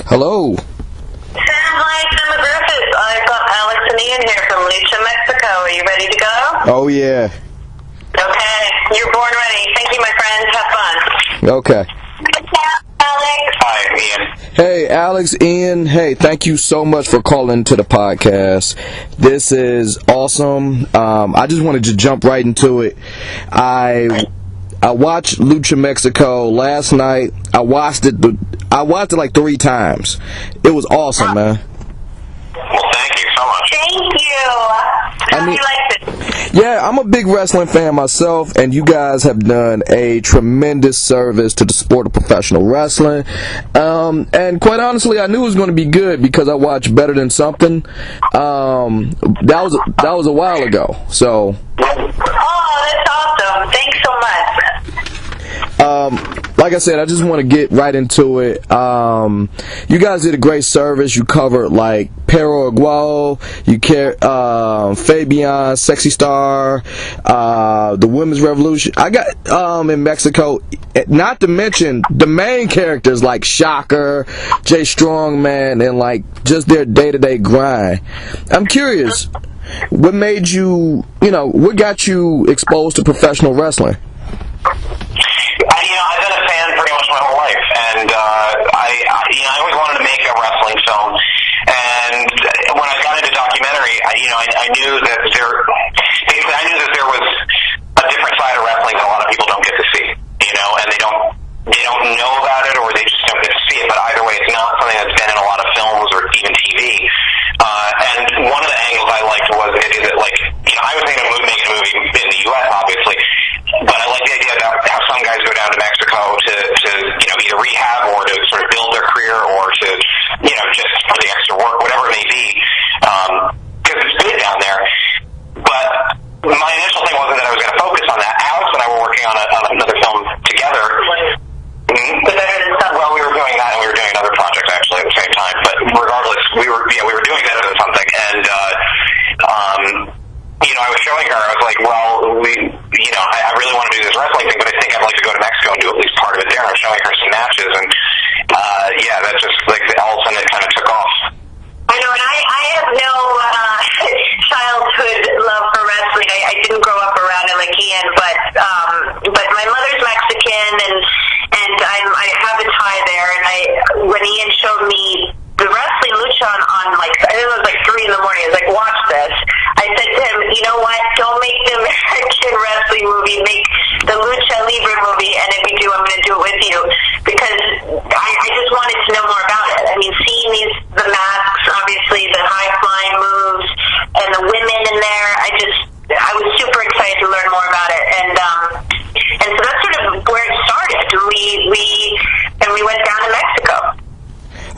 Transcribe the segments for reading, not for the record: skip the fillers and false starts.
Hello. Sam, hi, it's Emma Griffiths. I've got Alex and Ian here from Lucha Mexico. Are you ready to go? Oh, yeah. Okay, you're born ready. Thank you, my friends. Have fun. Okay. Alex. Hi, Ian. Hey, Alex, Ian. Hey, thank you so much for calling to the podcast. This is awesome. I just wanted to jump right into it. I watched Lucha Mexico last night. I watched it like 3 times. It was awesome, man. Well, thank you so much. Thank you. How do you like this? Yeah, I'm a big wrestling fan myself, and you guys have done a tremendous service to the sport of professional wrestling. And quite honestly, I knew it was going to be good because I watched Better Than Something. That was a while ago. So. Oh, that's awesome. Thanks so much. Like I said, I just want to get right into it. You guys did a great service. You covered like Pero Aguao, Fabian, Sexy Star, the Women's Revolution. I got in Mexico, not to mention the main characters like Shocker, Jay Strongman, and like just their day-to-day grind. I'm curious, what made you, what got you exposed to professional wrestling? I've been a fan pretty much my whole life, and I always wanted to make a wrestling film. And when I got into documentary, I knew that there was a different side of wrestling that a lot of people don't get to see, and they don't know about it, or they just don't get to see it. But either way, it's not something that's been in a lot of films or even TV. And one of the angles I liked was I was thinking of making a movie in the U.S., obviously. But I like the idea about how some guys go down to Mexico to either rehab or to sort of build their career or to, just for the extra work, whatever it may be, because it's good down there. But my initial thing wasn't that I was going to focus on that. Alex and I were working on another film together. Well, we were doing that and we were doing another project actually at the same time. But regardless, we were doing Better Than Something, and I was showing her. I was like, well, I really want to do this wrestling thing, but I think I'd like to go to Mexico and do at least part of it there. I was showing her some matches, and that just all of a sudden it kind of took off. I know, and I have no childhood love for wrestling. I didn't grow up around it like Ian, but my mother's Mexican, and I have a tie there. And when Ian showed me the wrestling lucha on I think it was like 3 in the morning. I was like, watch this. I said to him, you know what? Don't make the American wrestling movie. Make the Lucha Libre movie, and if you do, I'm going to do it with you. Because I just wanted to know more about it. I mean, seeing the masks, obviously, the high-flying moves, and the women in there, I was super excited to learn more about it. And so that's sort of where it started. We went down to Mexico.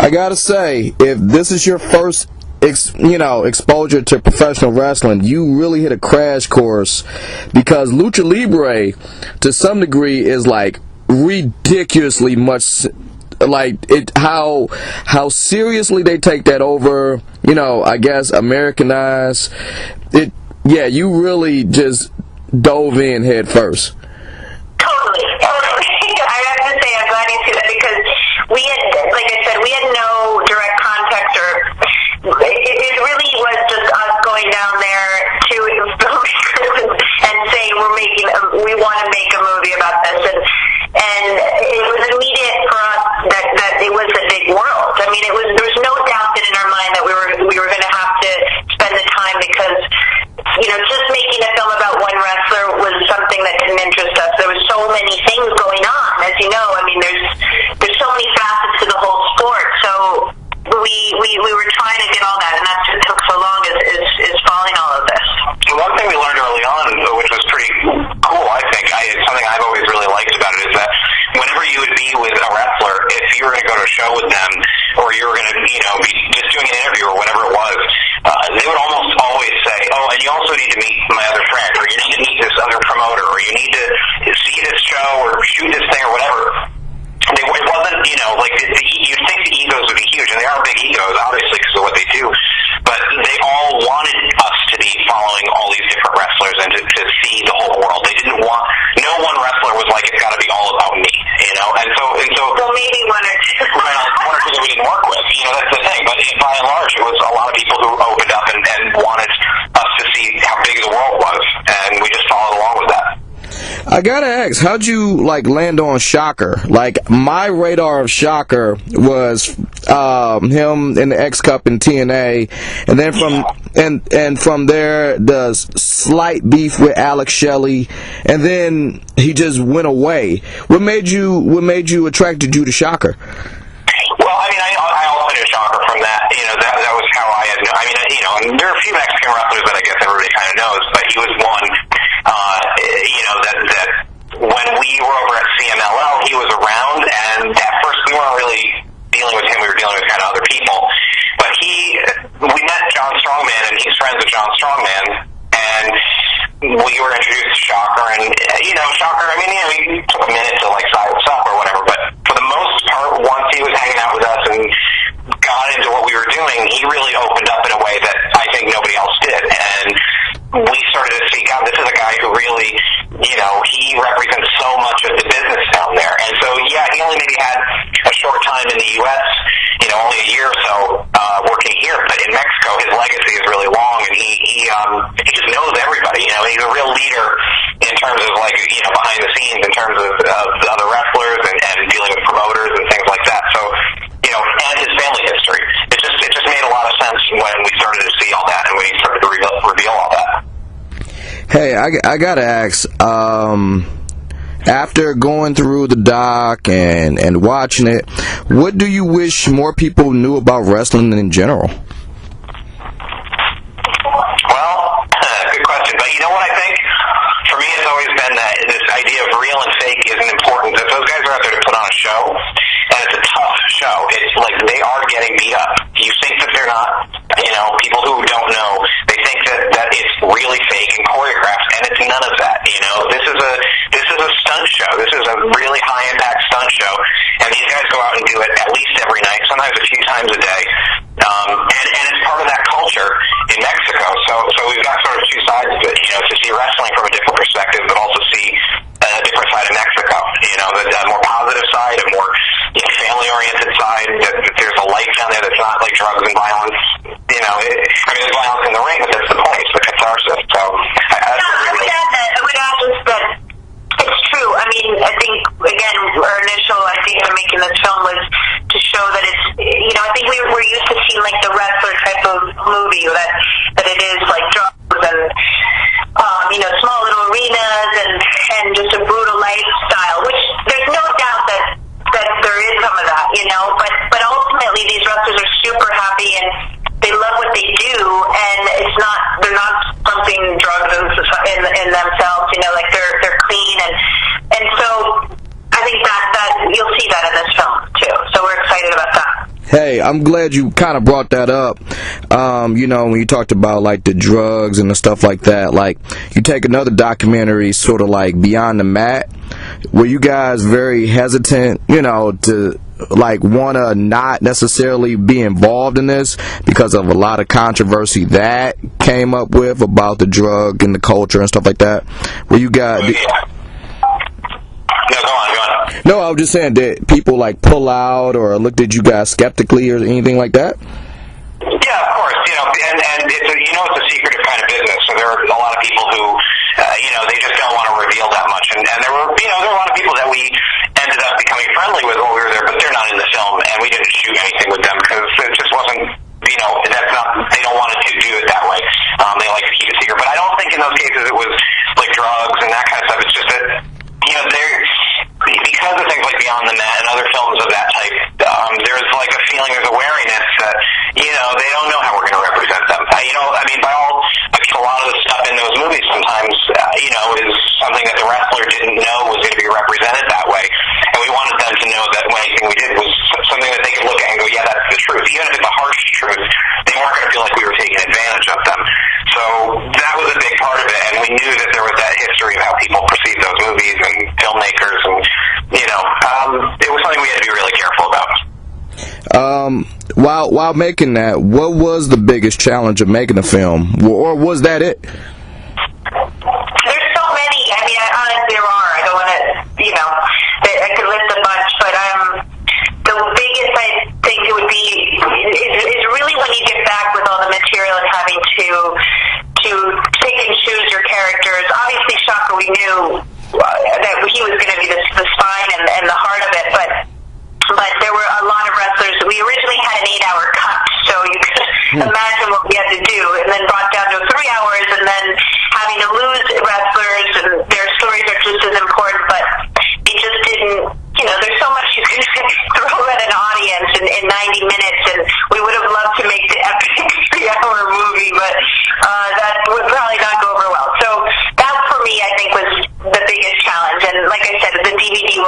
I gotta say, if this is your first exposure to professional wrestling, you really hit a crash course, because Lucha Libre to some degree is like ridiculously much how seriously they take that over, I guess Americanized it. Yeah, you really just dove in head first. Totally. I have to say, I'm glad you see that, because we had, like I said, we had no direct contact, or it really was just us going down there to and saying we want to make a movie about this, and it was immediate for us that it was a big world. I mean, there was no doubt that in our mind that we were going to have to spend the time, because just making a film about one wrestler was something that didn't interest us. There was so many things going on, as you know. I mean, there's so many facets to the whole sport. So we were trying to get all that, and that's what took so long is following all of this. One thing we learned early on, which was pretty cool, I think, something I've always really liked about it, is that whenever you would be with a wrestler, if you were going to go to a show with them, or you were going to, be just doing an interview or whatever it was, they would almost always say, oh, and you also need to meet my other friend, or you need to meet this other promoter, or you need to see this show or shoot this thing or whatever. It wasn't, you'd think the egos would be huge, and they are big egos, obviously, because of what they do, but they all wanted us to be following all these different wrestlers and to see the whole world. They didn't want, no one wrestler was like, it's got to be all about me, and so maybe one or two. One or two that we didn't work with, by and large, it was a lot of people who opened up and wanted us to see how big the world was, and we just followed along with that. I gotta ask, how'd you land on Shocker? Like, my radar of Shocker was him in the X Cup in TNA, and then from there the slight beef with Alex Shelley, and then he just went away. What made you attracted you to Shocker? Well, I mean, I also knew Shocker from that. That was how I had known. I mean, and there are a few Mexican wrestlers that I guess everybody kind of knows, but he was one. That when we were over at CMLL, he was around, and at first we weren't really dealing with him. We were dealing with kind of other people. But we met John Strongman, and he's friends with John Strongman, and we were introduced to Shocker, and Shocker. I mean, we took a minute to size us up or whatever, but for the most part, once he was hanging out with us and got into what we were doing, he really opened up in a way that I think nobody else did, and we started to see, God, this is a guy who really, he represents so much of the business down there. And so, yeah, he only maybe had a short time in the U.S., only a year or so working here. But in Mexico, his legacy is really long, and he just knows everybody. He's a real leader in terms of, behind the scenes, in terms of the other wrestlers and dealing with promoters and things like that. So, and his family history. It just made a lot of sense when we started to see all that and when he started to reveal all that. Hey, I gotta ask, after going through the doc and watching it, what do you wish more people knew about wrestling in general? Well, good question. But you know what I think? For me, it's always been that this idea of real and fake isn't important. That those guys are out there to put on a show, and it's a tough show. It's like they are getting beat up. You think that they're not, people who don't know, they think that it's really fake and choreographed, and it's none of that. This is a stunt show. This is a really high impact stunt show, and these guys go out and do it at least every night, sometimes a few times a day, and it's part of that culture in Mexico. So we've got sort of two sides of it. To see wrestling from a different perspective, but also see a different side of Mexico. The more positive side, a more family-oriented side. That there's a life down there that's not like drugs and violence. There's violence in the ring, but that's the point. It's the catharsis. So I would add just that it's true. I mean, I think again, our initial idea of making this film was to show that it's. I think we're used to seeing the wrestler type of movie that it is like drugs and. Small little arenas and just a brutal lifestyle, which there's no doubt that there is some of that, but ultimately these wrestlers are super happy and they love what they do, and they're not pumping drugs in themselves, they're clean, and so I think that you'll see that in this film too. So we're excited about that. Hey, I'm glad you kind of brought that up. When you talked about the drugs and the stuff like that, you take another documentary, sort of Beyond the Mat, were you guys very hesitant, to want to not necessarily be involved in this because of a lot of controversy that came up with about the drug and the culture and stuff like that? Were you guys? No, go on. No, I was just saying, did people pull out or looked at you guys skeptically or anything like that? Yeah, of course. And it's a secretive kind of business. So there are a lot of people who, they just don't want to reveal that much. And there were, there were a lot of people that we ended up becoming friendly with when we were there, but they're not in the film, and we didn't shoot anything with them because it just wasn't. That's not. They don't want to do it that way. They like to keep it secret. But I don't think in those cases it was drugs and that kind of stuff. It's just that because of things like Beyond the Mat and other films of that type, there's a feeling, there's a wariness that, they don't know how we're going to represent them. A lot of the stuff in those movies sometimes, is something that the wrestler didn't know was going to be represented that way. And we wanted them to know that anything we did was something that they could look at and go, yeah, that's the truth. Even if it's a harsh truth, they weren't going to feel like we were taking advantage of them. So that was a big part of it, and we knew that there was that history of how people perceive those movies and filmmakers, and it was something we had to be really careful about. While making that, what was the biggest challenge of making a film, or was that it? There's so many. Honestly, there are. I don't want to, I could list a bunch, but the biggest I think it would be is really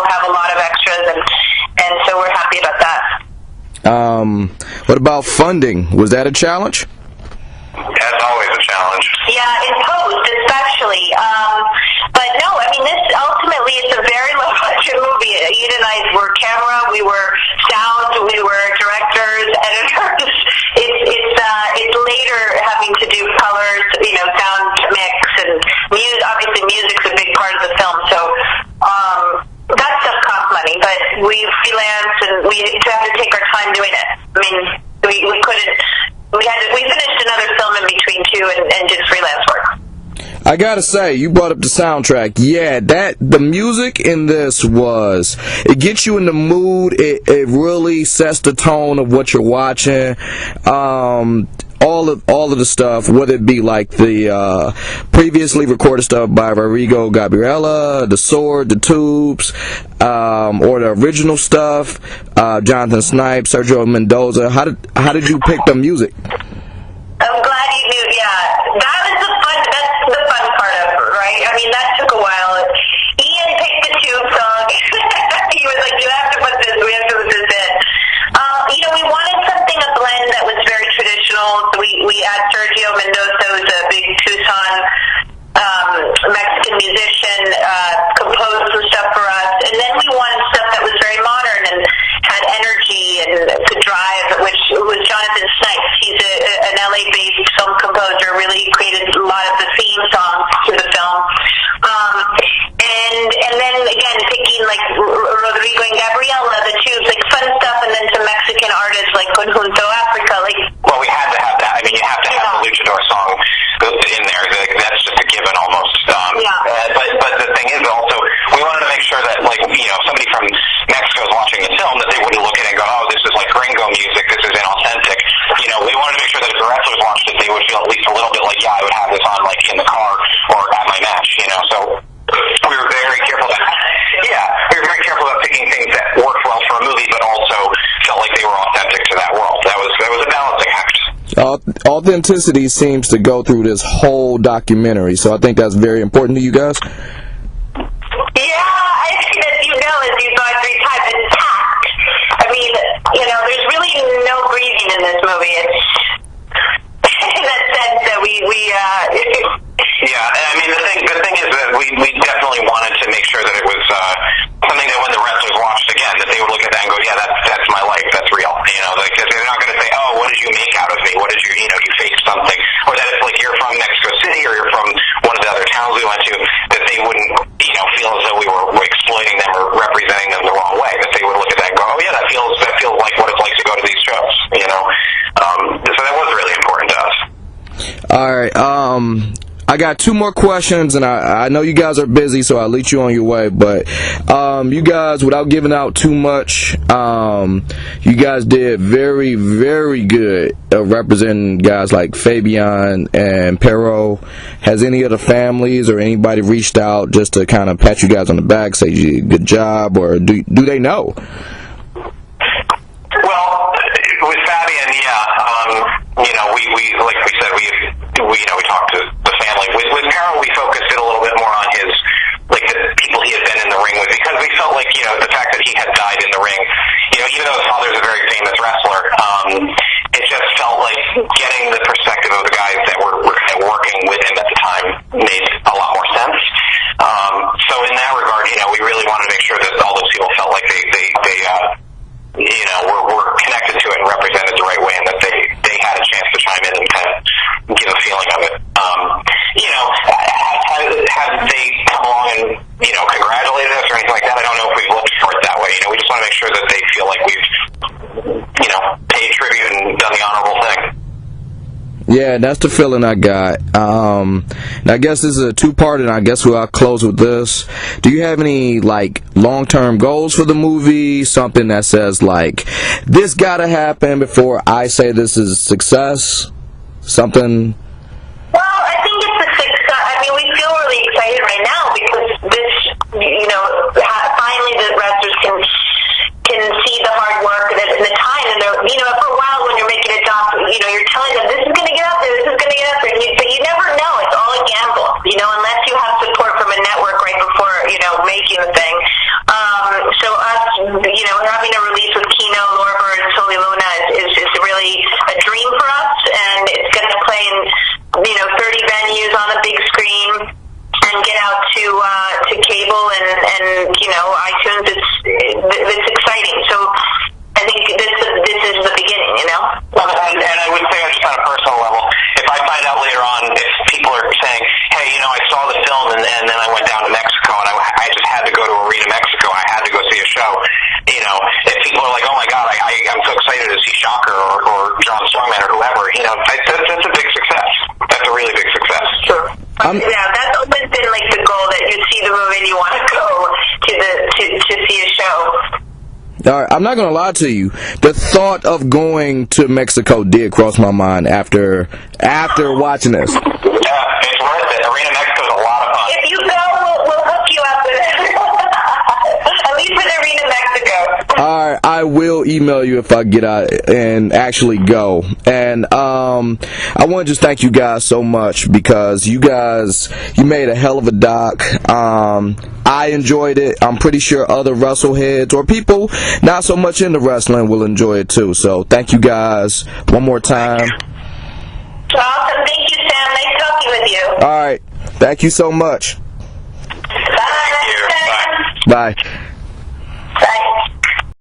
have a lot of extras, and so we're happy about that. What about funding? Was that a challenge? That's always a challenge. Yeah, in post especially. But no, I mean, this ultimately it's a very low budget movie. Ian and I were camera, we were sound, we were directors, editors. It's later having to do colors, sound mix, and music. Obviously, music's a big part of the film. So that stuff costs money, but we freelance and we have to take our time doing it. I mean, we couldn't. We finished another film in between too, and did freelance work. I gotta say, you brought up the soundtrack. Yeah, the music in this it gets you in the mood. It really sets the tone of what you're watching. All of the stuff, whether it be like the previously recorded stuff by Rodrigo Gabriela, The Sword, The Tubes, or the original stuff, Jonathan Snipes, Sergio Mendoza. How did you pick the music? I'm glad you knew. Yeah, that's the fun part of it, right? I mean, that took a while. Ian picked the Tube song. He was like, "You have to put this. We have to put this in." We wanted something, a blend that was very traditional. So we had Sergio Mendoza, who's a big Tucson Mexican musician, composed some stuff for us, and then we wanted stuff that was very modern and had energy and could drive, which was Jonathan Snipes. He's an LA-based film composer, really created a lot of the theme songs to the film. And then again, picking like Rodrigo and Gabriela, the Tubes, like fun stuff, and then some Mexican artists like Conjunto Africa. Well, we had to have that. I mean, you have to have the Luchador song in there. That's just a given almost. But the thing is also, we wanted to make sure that somebody from Mexico is watching the film, that they wouldn't look at it and go, "Oh, this is like gringo music. This is inauthentic." We wanted to make sure that if the wrestlers watched it, they would feel at least a little bit like, "Yeah, I would have this on like in the car or at my match." So we were very careful about picking things that worked well for a movie, but also felt like they were authentic to that world. That was a balancing act. Authenticity seems to go through this whole documentary, so I think that's very important to you guys. Yeah, I think as you know, as you've gone 3 times, it's tact. I mean, there's really no breathing in this movie. It's in that sense that we Yeah, and I mean the thing is that we definitely wanted to make sure that it was something that when the wrestlers watched again, that they would look at that and go, "Yeah, that's my life. That's real." They're not going to say, "Oh, what did you make out of me? What did you you faked something?" Or that it's like you're from Mexico City or you're from one of the other towns we went to, that they wouldn't feel as though we were exploiting them or representing them the wrong way. That they would look at that and go, "Oh yeah, that feels like what it's like to go to these shows." So that was really important to us. All right. I got 2 more questions, and I know you guys are busy, so I'll let you on your way. But you guys, without giving out too much, you guys did very, very good representing guys like Fabian and Pero. Has any of the families or anybody reached out just to kind of pat you guys on the back, say you did a good job, or do they know? Well, with Fabian, we like we said, we talked to the family. With Carol, we focused it a little bit more on his, like, the people he had been in the ring with, because we felt like, the fact that he had died in the ring, even though his father's a very famous wrestler, it just felt like getting the perspective of the guys that were kind of working with him at the time made a lot more sense. So in that regard, we really wanted to make sure that all those people felt like they were connected to it and represented the right way, and that they had a chance to chime in and kind of give a feeling of it. Have they come along and congratulated us or anything like that? I don't know if we've looked for it that way. We just want to make sure that they feel like we've paid tribute and done the honorable thing. Yeah, that's the feeling I got. And I guess this is a 2-part, and I guess I'll close with this. Do you have any, long-term goals for the movie? Something that says, this gotta happen before I say this is a success? Something? Well, I think it's a success. I mean, we feel really excited right now because this, finally the wrestlers can see the hard work and the time, and for a while when you're making a doc, you're telling them this is going to get out there, but you never know. It's all a gamble, unless you have support from a network right before making the thing. having a release with Kino, Lorber, and Soli Luna is really a dream for us, and it's going to play in 30 venues on a big screen and get out to cable and iTunes. It's exciting. So I think this is the beginning, Well, and I would say just on a personal level, if I find out later on, if people are saying, hey, I saw the film and then I went down to Mexico and I just had to go to Arena Mexico, I had to go see a show, if people are like, oh my God, I'm so excited to see Shocker or John Strongman or whoever, that's a big success. That's a really big success. Sure. That's always been like the goal, that you see the movie and you want to go to see a show. All right, I'm not going to lie to you. The thought of going to Mexico did cross my mind after watching this. Yeah, it's worth it. Arena Mexico is a lot of fun. If you go, we'll hook you up with it. At least with Arena Mexico. All right, I will email you if I get out and actually go. And I want to just thank you guys so much, because you made a hell of a doc. I enjoyed it. I'm pretty sure other wrestleheads or people not so much into wrestling will enjoy it too. So thank you guys one more time. Awesome. Thank you, Sam. Nice talking with you. All right. Thank you so much. Bye. Thank you. Bye. Bye.